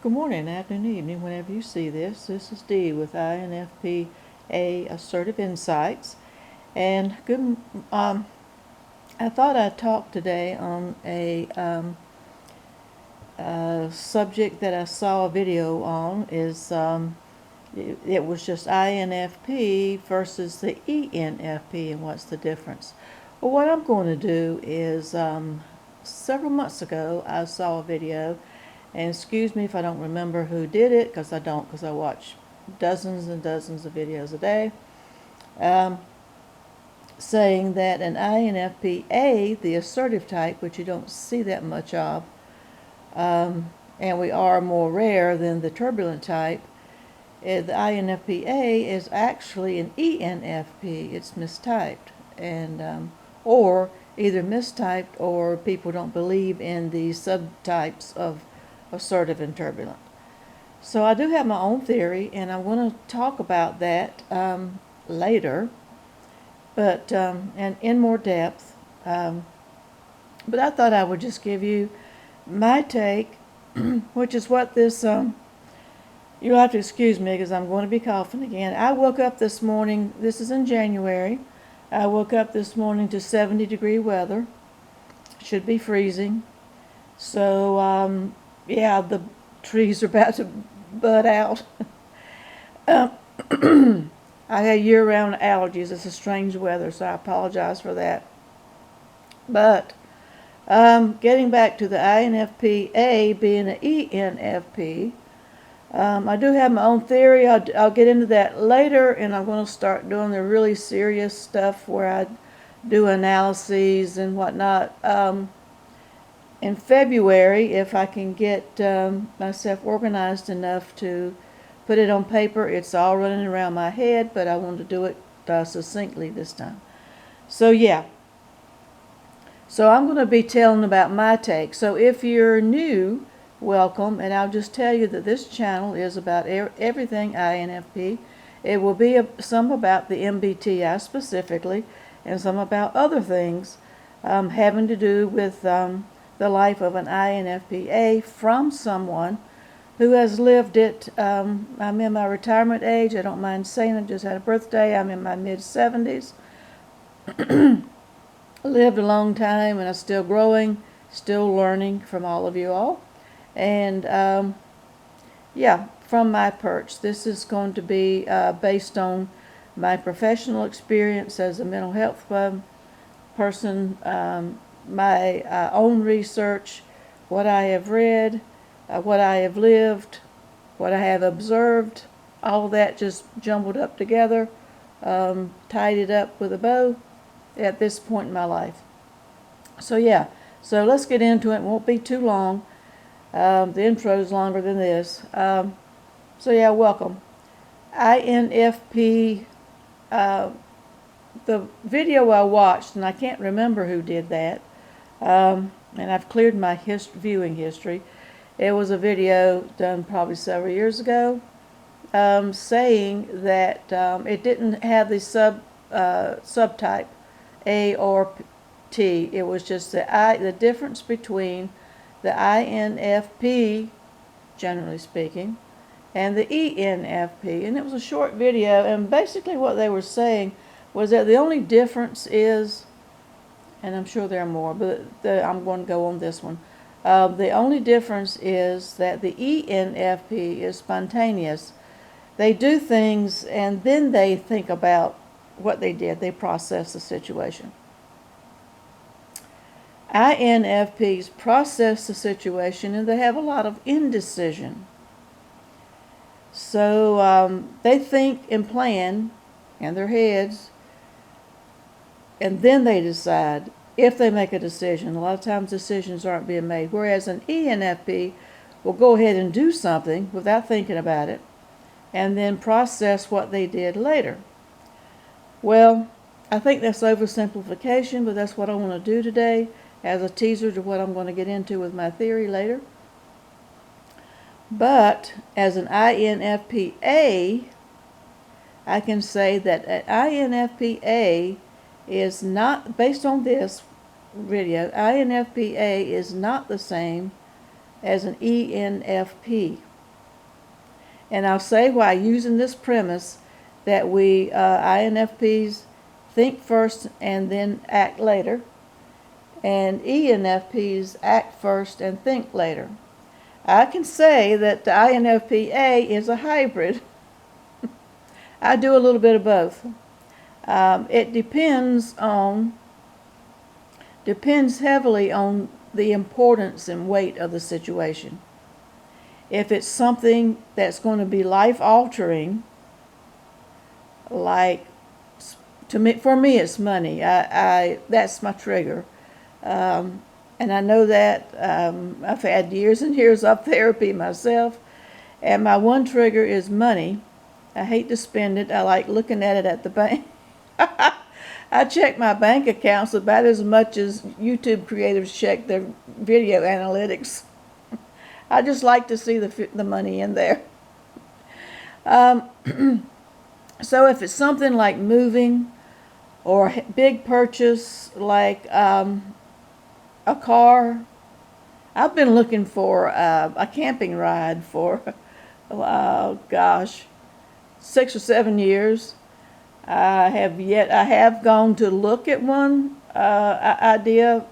Good morning, afternoon, evening, whenever you see this. This is Dee with INFP-A Assertive Insights. And I thought I'd talk today on a subject that I saw a video on. It was just INFP versus the ENFP and what's the difference. Well, what I'm going to do is several months ago I saw a video. And excuse me if I don't remember who did it, because I watch dozens and dozens of videos a day, saying that an INFP-A, the assertive type, which you don't see that much of, and we are more rare than the turbulent type, the INFP-A is actually an ENFP. It's mistyped, and or either mistyped or people don't believe in the subtypes of assertive and turbulent. So I do have my own theory, and I want to talk about that later, but and in more depth. But I thought I would just give you my take, which is what this. You'll have to excuse me because I'm going to be coughing again. I woke up this morning. This is in January. I woke up this morning to 70-degree weather. Should be freezing. So yeah, the trees are about to bud out. I have year-round allergies. It's a strange weather, so I apologize for that. But getting back to the INFP-A being an ENFP, I do have my own theory. I'll get into that later, and I'm going to start doing the really serious stuff where I do analyses and whatnot. In February, if I can get myself organized enough to put it on paper. It's all running around my head, but I want to do it succinctly this time. So yeah. So I'm going to be telling about my take. So if you're new, welcome, and I'll just tell you that this channel is about everything INFP. It will be some about the MBTI specifically, and some about other things having to do with the life of an INFP-A from someone who has lived it. I'm in my retirement age. I don't mind saying I just had a birthday. I'm in my mid-70s. Lived a long time, and I'm still growing, still learning from all of you all. And yeah, from my perch, this is going to be based on my professional experience as a mental health person, my own research, what I have read, what I have lived, what I have observed, all that just jumbled up together, tied it up with a bow at this point in my life. So yeah, so let's get into it. It won't be too long. The intro is longer than this. So yeah, welcome. INFP, the video I watched, and I can't remember who did that, and I've cleared my viewing history. It was a video done probably several years ago, saying that it didn't have the subtype A or T. It was just the difference between the INFP, generally speaking, and the ENFP. And it was a short video, and basically what they were saying was that the only difference is, and I'm sure there are more, but I'm going to go on this one. The only difference is that the ENFP is spontaneous. They do things and then they think about what they did. They process the situation. INFPs process the situation and they have a lot of indecision. So they think and plan in their heads, and then they decide if they make a decision. A lot of times decisions aren't being made, whereas an ENFP will go ahead and do something without thinking about it and then process what they did later. Well, I think that's oversimplification, but that's what I want to do today as a teaser to what I'm going to get into with my theory later. But as an INFP-A, I can say that an INFP-A is not, based on this video, INFP-A is not the same as an ENFP. And I'll say why, using this premise that we INFPs think first and then act later, and ENFPs act first and think later. I can say that the INFP-A is a hybrid. I do a little bit of both. It depends heavily on the importance and weight of the situation. If it's something that's going to be life-altering, like for me, it's money. That's my trigger, and I know that I've had years and years of therapy myself, and my one trigger is money. I hate to spend it. I like looking at it at the bank. I check my bank accounts about as much as YouTube creators check their video analytics. I just like to see the money in there. So if it's something like moving or a big purchase like a car, I've been looking for a camping ride for, gosh, 6 or 7 years. I have gone to look at one idea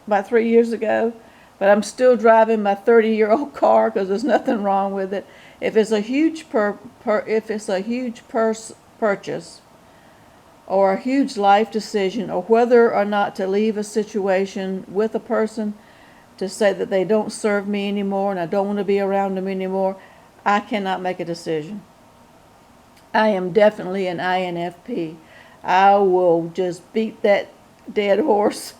about 3 years ago, but I'm still driving my 30-year-old car because there's nothing wrong with it. If it's a huge purchase or a huge life decision, or whether or not to leave a situation with a person to say that they don't serve me anymore and I don't want to be around them anymore, I cannot make a decision. I am definitely an INFP. I will just beat that dead horse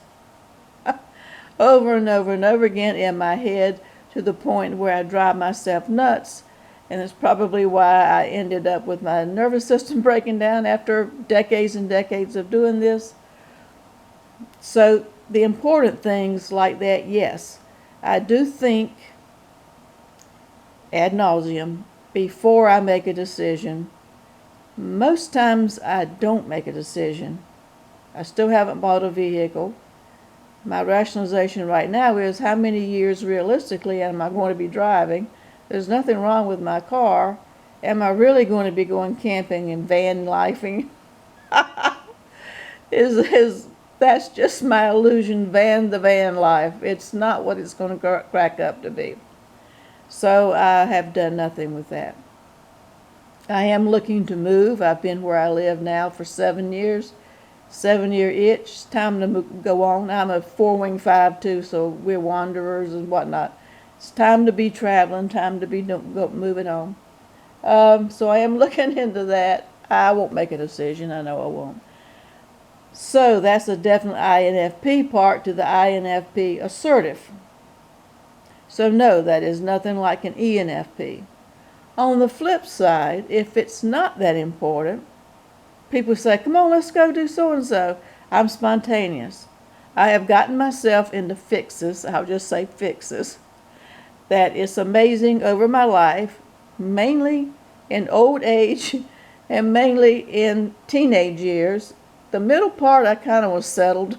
over and over and over again in my head to the point where I drive myself nuts. And it's probably why I ended up with my nervous system breaking down after decades and decades of doing this. So the important things like that, yes, I do think ad nauseum before I make a decision. Most times I don't make a decision. I still haven't bought a vehicle. My rationalization right now is how many years realistically am I going to be driving? There's nothing wrong with my car. Am I really going to be going camping and van lifing? That's just my illusion, the van life. It's not what it's going to crack up to be. So I have done nothing with that. I am looking to move. I've been where I live now for 7 years. 7-year itch. It's time to go on. I'm a 4-wing 5-2, so we're wanderers and whatnot. It's time to be traveling, time to be moving on. So I am looking into that. I won't make a decision. I know I won't. So that's a definite INFP part to the INFP assertive. So no, that is nothing like an ENFP. On the flip side, if it's not that important, people say, come on, let's go do so-and-so. I'm spontaneous. I have gotten myself into fixes, I'll just say fixes, that is amazing over my life, mainly in old age and mainly in teenage years. The middle part, I kind of was settled.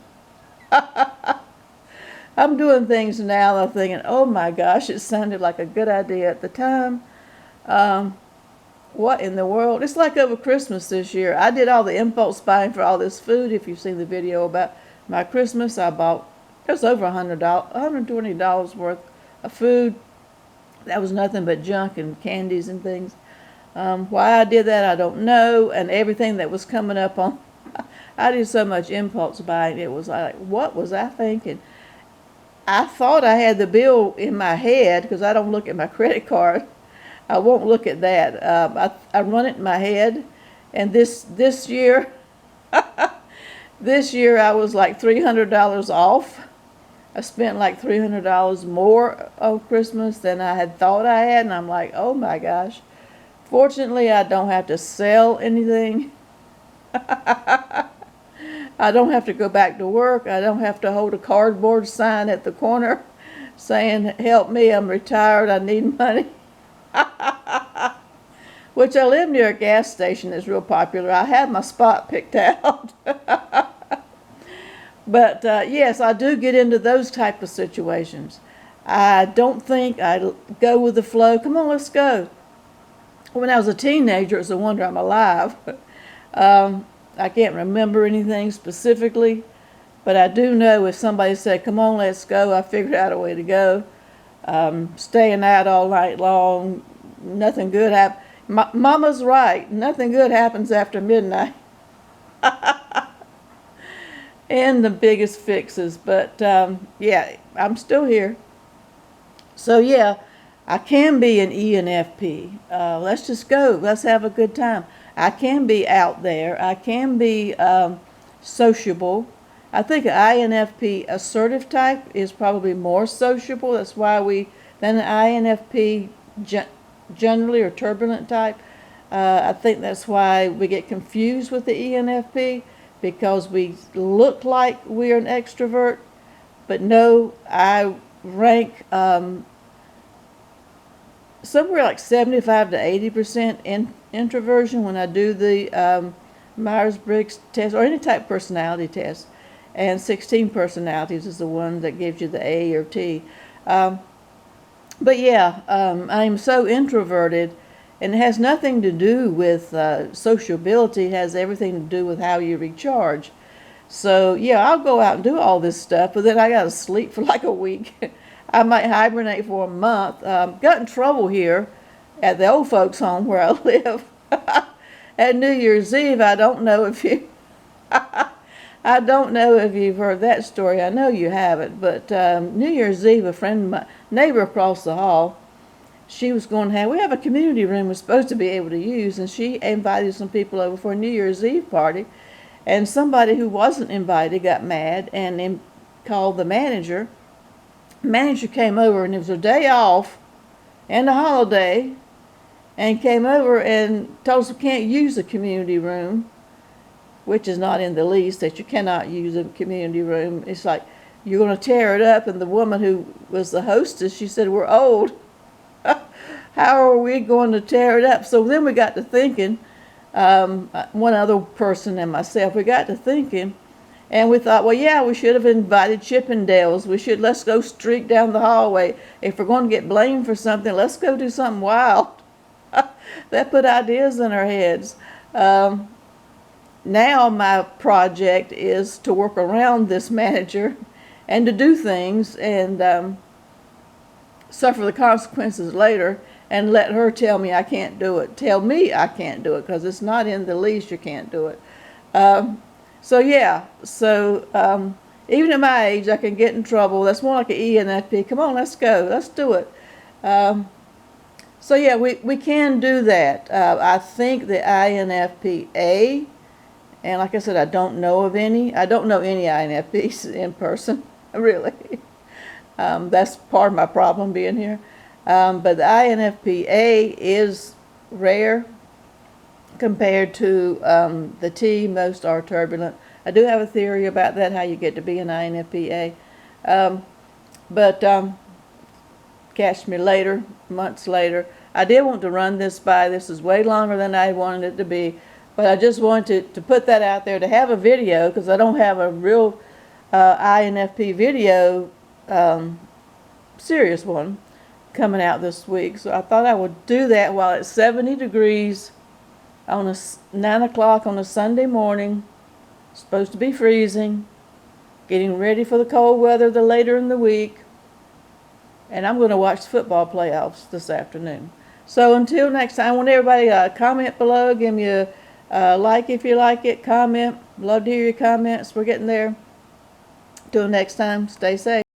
I'm doing things now and I'm thinking, oh my gosh, it sounded like a good idea at the time. What in the world? It's like over Christmas this year. I did all the impulse buying for all this food. If you've seen the video about my Christmas, I bought, it was over $120 worth of food. That was nothing but junk and candies and things. Why I did that, I don't know. And everything that was coming up on, I did so much impulse buying. It was like, what was I thinking? I thought I had the bill in my head because I don't look at my credit card. I won't look at that. I run it in my head, and this year, this year I was like $300 off. I spent like $300 more on Christmas than I had thought I had, and I'm like, oh my gosh. Fortunately, I don't have to sell anything. I don't have to go back to work. I don't have to hold a cardboard sign at the corner saying, help me, I'm retired, I need money. Which I live near a gas station that's real popular. I have my spot picked out. But yes, I do get into those type of situations. I don't think I go with the flow. Come on, let's go. when I was a teenager, it's a wonder I'm alive. I can't remember anything specifically, but I do know if somebody said, "Come on, let's go," I figured out a way to go. Staying out all night long, nothing good happens. Mama's right, nothing good happens after midnight. And the biggest fixes, but yeah, I'm still here. So yeah, I can be an ENFP. Let's just go. Let's have a good time. I can be out there. I can be sociable. I think an INFP assertive type is probably more sociable. That's why than an INFP generally or turbulent type. I think that's why we get confused with the ENFP, because we look like we're an extrovert, but no, I rank somewhere like 75 to 80% introversion when I do the Myers-Briggs test or any type of personality test. And 16 personalities is the one that gives you the A or T. But yeah, I'm so introverted, and it has nothing to do with sociability. It has everything to do with how you recharge. So yeah, I'll go out and do all this stuff, but then I gotta sleep for like a week. I might hibernate for a month. Got in trouble here at the old folks' home where I live. At New Year's Eve, I don't know if you've heard that story. I know you haven't, but New Year's Eve, a friend of mine, neighbor across the hall, she was going to we have a community room we're supposed to be able to use, and she invited some people over for a New Year's Eve party, and somebody who wasn't invited got mad and called the manager. Manager came over, and it was a day off and a holiday, and came over and told us we can't use the community room, which is not in the lease, that you cannot use a community room. It's like, you're going to tear it up. And the woman who was the hostess, she said, "We're old. How are we going to tear it up?" So then we got to thinking, one other person and myself, we got to thinking, and we thought, well, yeah, we should have invited Chippendales. Let's go streak down the hallway. If we're going to get blamed for something, let's go do something wild. That put ideas in our heads. Now my project is to work around this manager and to do things and suffer the consequences later, and let her tell me I can't do it. Tell me I can't do it because it's not in the lease. You can't do it. So yeah, even at my age, I can get in trouble. That's more like an ENFP. Come on, let's go. Let's do it. So yeah, we can do that. I think the INFP-A, and like I said, I don't know any INFPs in person, really. That's part of my problem being here. But the INFP-A is rare compared to the T. Most are turbulent. I do have a theory about that, how you get to be an INFP-A. But catch me later, months later. I did want to run this by. This is way longer than I wanted it to be. But I just wanted to put that out there, to have a video, because I don't have a real INFP video, serious one, coming out this week. So I thought I would do that while it's 70 degrees on 9 o'clock on a Sunday morning. It's supposed to be freezing. Getting ready for the cold weather the later in the week. And I'm going to watch the football playoffs this afternoon. So until next time, I want everybody comment below. Give me a like if you like it. Comment. Love to hear your comments. We're getting there. Till next time, stay safe.